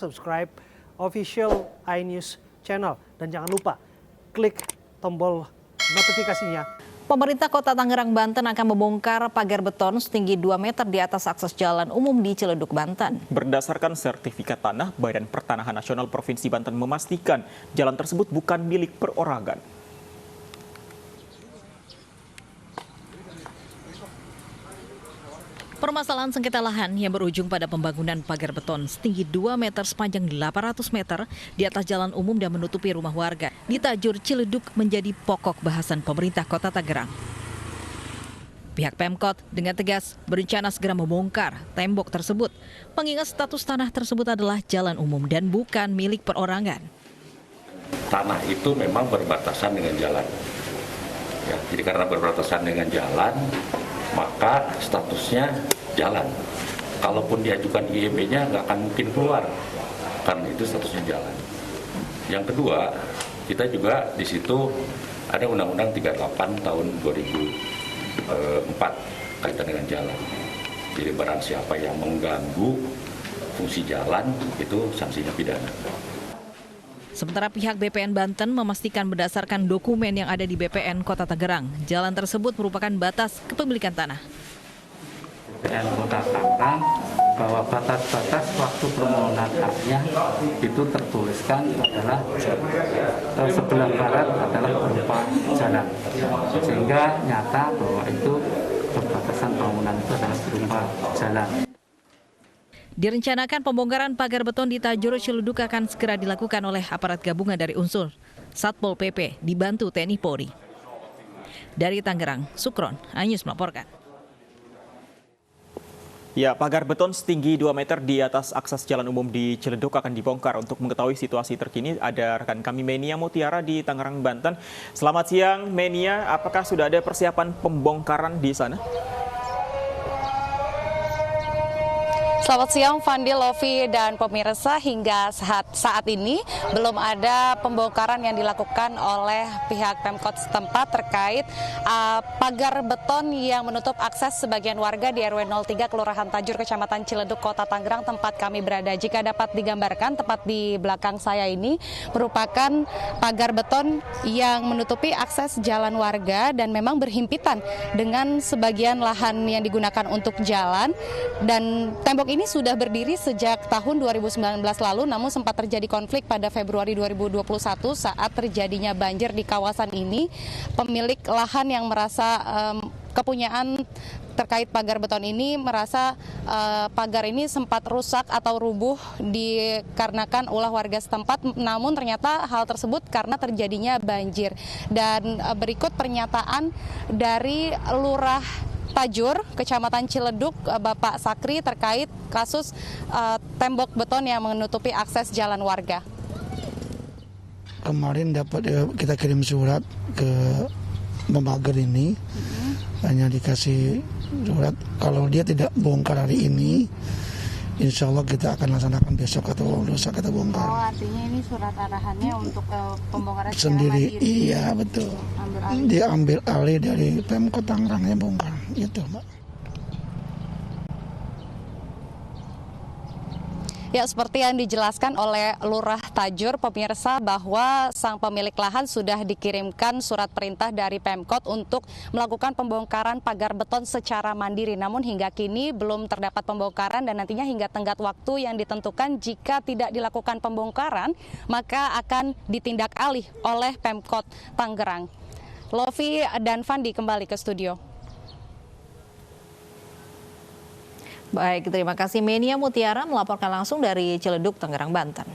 subscribe official iNews channel. Dan jangan lupa klik tombol notifikasinya. Pemerintah Kota Tangerang, Banten akan membongkar pagar beton setinggi 2 meter di atas akses jalan umum di Ciledug, Banten. Berdasarkan sertifikat tanah, Badan Pertanahan Nasional Provinsi Banten memastikan jalan tersebut bukan milik perorangan. Permasalahan sengketa lahan yang berujung pada pembangunan pagar beton setinggi 2 meter sepanjang 800 meter di atas jalan umum dan menutupi rumah warga di Tajur Ciledug menjadi pokok bahasan pemerintah Kota Tangerang. Pihak Pemkot dengan tegas berencana segera membongkar tembok tersebut, mengingat status tanah tersebut adalah jalan umum dan bukan milik perorangan. Tanah itu memang berbatasan dengan jalan. Ya, jadi karena berbatasan dengan jalan, maka statusnya jalan. Kalaupun diajukan IMB-nya nggak akan mungkin keluar, karena itu statusnya jalan. Yang kedua, kita juga di situ ada Undang-Undang 38 tahun 2004 kaitan dengan jalan. Jadi barang siapa yang mengganggu fungsi jalan itu sanksinya pidana. Sementara pihak BPN Banten memastikan berdasarkan dokumen yang ada di BPN Kota Tangerang, jalan tersebut merupakan batas kepemilikan tanah. BPN Kota Tangerang bahwa batas-batas waktu permohonan haknya itu tertuliskan adalah sebelah barat adalah berupa jalan, sehingga nyata bahwa itu perbatasan bangunan itu adalah berupa jalan. Direncanakan pembongkaran pagar beton di Tajur Ciledug akan segera dilakukan oleh aparat gabungan dari unsur Satpol PP dibantu TNI Polri. Dari Tangerang, Sukron, iNews melaporkan. Ya, pagar beton setinggi 2 meter di atas akses jalan umum di Ciledug akan dibongkar. Untuk mengetahui situasi terkini, ada rekan kami Menia Mutiara di Tangerang, Banten. Selamat siang, Menia. Apakah sudah ada persiapan pembongkaran di sana? Selamat siang, Fandi, Lovi, dan pemirsa. Hingga saat ini belum ada pembongkaran yang dilakukan oleh pihak Pemkot setempat terkait pagar beton yang menutup akses sebagian warga di RW 03 Kelurahan Tajur, Kecamatan Ciledug, Kota Tangerang, tempat kami berada. Jika dapat digambarkan, tepat di belakang saya ini merupakan pagar beton yang menutupi akses jalan warga dan memang berhimpitan dengan sebagian lahan yang digunakan untuk jalan. Dan tembok ini sudah berdiri sejak tahun 2019 lalu, namun sempat terjadi konflik pada Februari 2021 saat terjadinya banjir di kawasan ini. Pemilik lahan yang merasa kepunyaan terkait pagar beton ini merasa pagar ini sempat rusak atau rubuh dikarenakan ulah warga setempat, namun ternyata hal tersebut karena terjadinya banjir. Dan berikut pernyataan dari Lurah Tajur, Kecamatan Ciledug, Bapak Sakri terkait kasus tembok beton yang menutupi akses jalan warga. Kemarin kita kirim surat ke pemagar ini, hanya dikasih surat kalau dia tidak bongkar hari ini, insya Allah kita akan laksanakan besok atau lusa kita bongkar. Oh, artinya ini surat arahannya untuk pembongkaran sendiri. Iya, betul. Diambil alih dari Pemkot Tangerang yang bongkar. Itu, Mbak. Ya, seperti yang dijelaskan oleh Lurah Tajur, pemirsa, bahwa sang pemilik lahan sudah dikirimkan surat perintah dari Pemkot untuk melakukan pembongkaran pagar beton secara mandiri. Namun hingga kini belum terdapat pembongkaran dan nantinya hingga tenggat waktu yang ditentukan jika tidak dilakukan pembongkaran, maka akan ditindak alih oleh Pemkot Tangerang. Lovi dan Fandi kembali ke studio. Baik, terima kasih Menia Mutiara melaporkan langsung dari Ciledug, Tangerang, Banten.